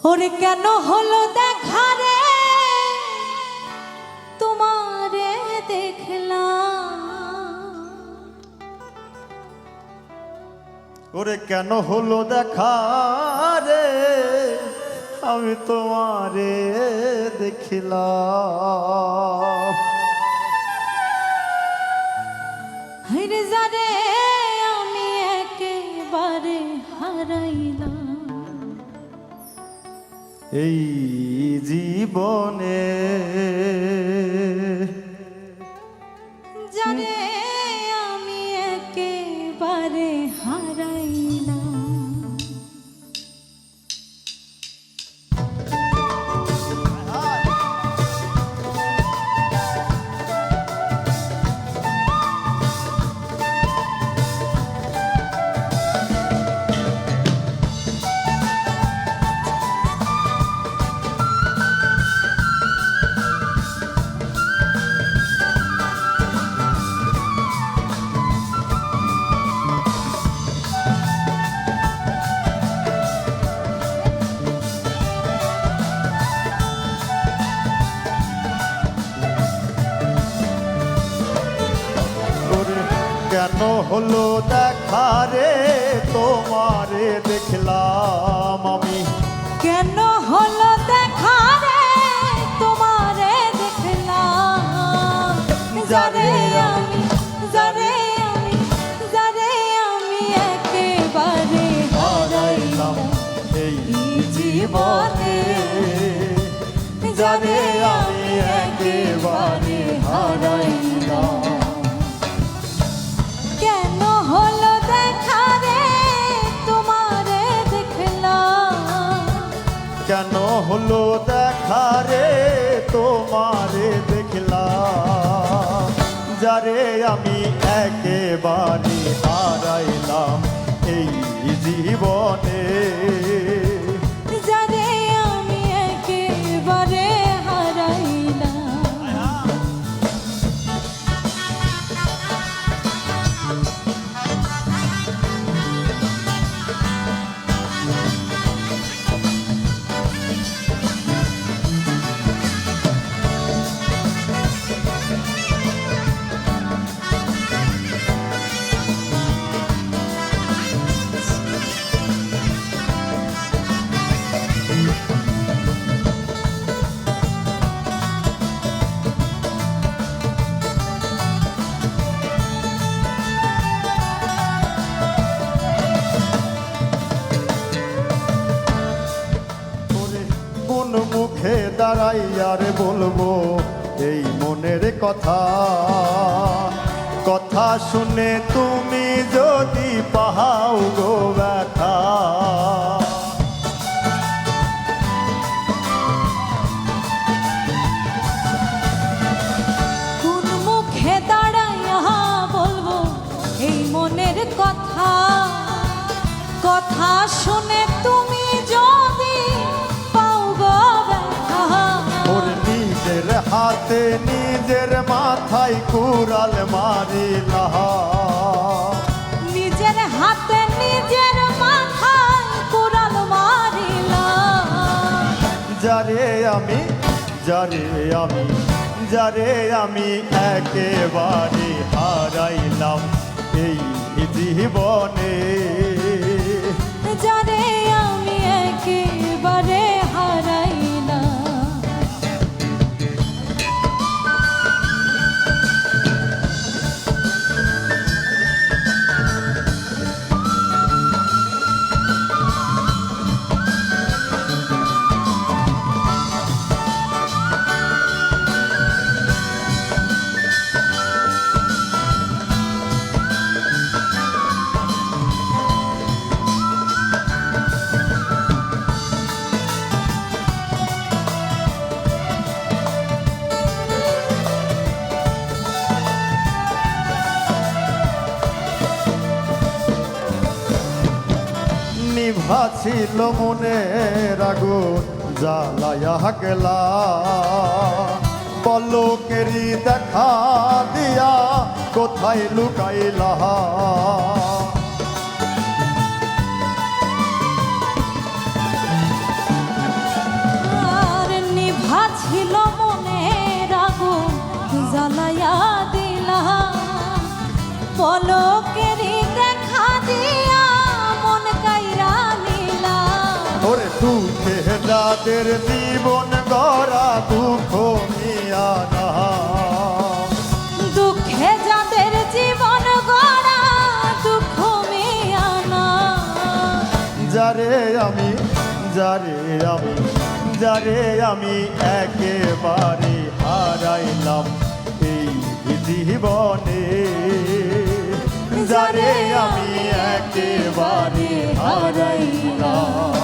ওরে কেন হলো দেখা রে তোমারে দেখলাম, ওরে কেন হলো দেখা রে আমি তোমারে দেখিলাম। হায়রে যারে আমি একেবারে হারাইলাম এই জীবনে, যারে আমি একেবারে হারাইলাম। কেন হলো দেখা রে তোমারে দেখলাম আমি, কেন হলো দেখা রে তোমারে দেখলাম, যারে আমি যারে আমি যারে আমি একেবারে হারাইলাম এই জীবনে, যারে আমি একেবারে হারাইলাম। কেন হলো দেখা রে তোমারে দেখলাম, কেন হলো দেখা রে তোমারে দেখলাম, যারে আমি একেবারে হারাইলাম এই জীবনে, যারে আমি একেবারে হারাইলাম। কোন মুখে দাঁড়াইয়ার বলবো এই মনের কথা, কথা শুনে তুমি যদি পাহাও গো ব্যথা। কোন মুখে দাঁড়াইয়া বলবো এই মনের কথা, কথা শুনে তুমি যদি পাও গো ব্যথা। ওর নিজের হাতে নিজের মাথায় কুড়াল মারিলা, নিজের হাতে নিজের মাথায় কুড়াল মারিলাম, যারে আমি যারে আমি যারে আমি একেবারে হারাইলাম এই জীবনে, যারে আমি একেবারে হারাইলাম। নিভা ছিল মনের আগুন জ্বালায়া গেলা, পলকেরই দেখা দিয়া কোথায় লুকাইলা। ছাইড়া দিলা পলকেরই দেখা দিয়া মন কাইরা নিলা ওরে দুঃখে যাদের জীবন গড়া দুঃখ মিয়া না দুঃখে যাদের জীবন গড়া দুঃখ মিয়া না যারে আমি একেবারে হারাইলাম এই জীবনে যারে আমি একেবারে হারাইলাম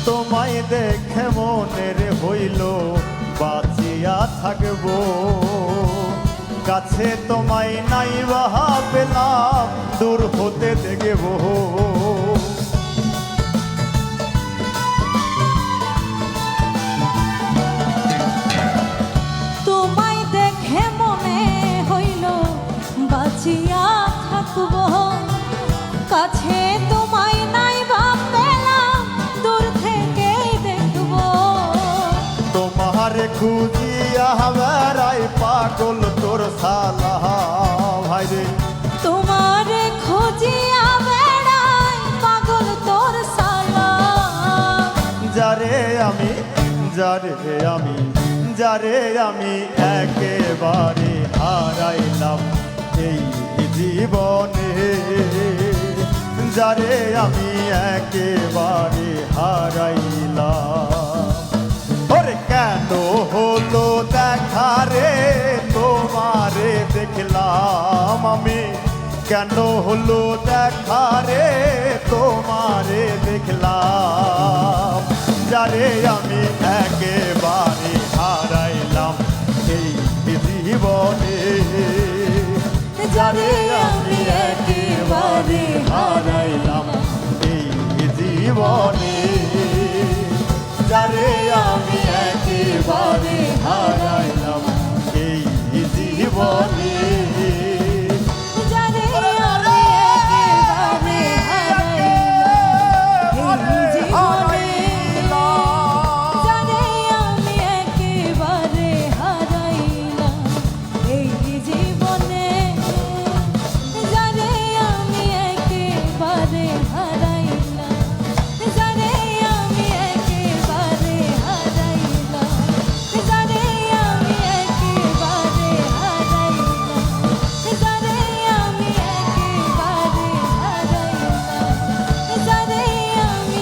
তোমায় দেখে মনের হইল বাঁচিয়া থাকবো কাছে তোমায় নাই বাহা পেলাম দূর হতে দেখবো তোমায় দেখে মনে হইল বাঁচিয়া থাকব কাছে তোমায় নাই ভাব পেলাম দূর থেকেই দেখব তোমার খুঁজিয়া বেড়াই পাগল তোর সালা ভাইরে তোমার খুঁজিয়া বেড়াই পাগল তোর সালা যারে আমি একেবারে হারাইলাম এই জীবনে যারে আমি একেবারে হারাইলাম ওরে কেন হলো দেখা রে তোমারে দেখলাম আমি কেন হলো দেখা রে তোমারে দেখলাম যারে আমি একেবারে হারাইলাম এই জীবনে যারে আমি একেবারে হারাইলাম এই জীবনে যারে আমি একেবারে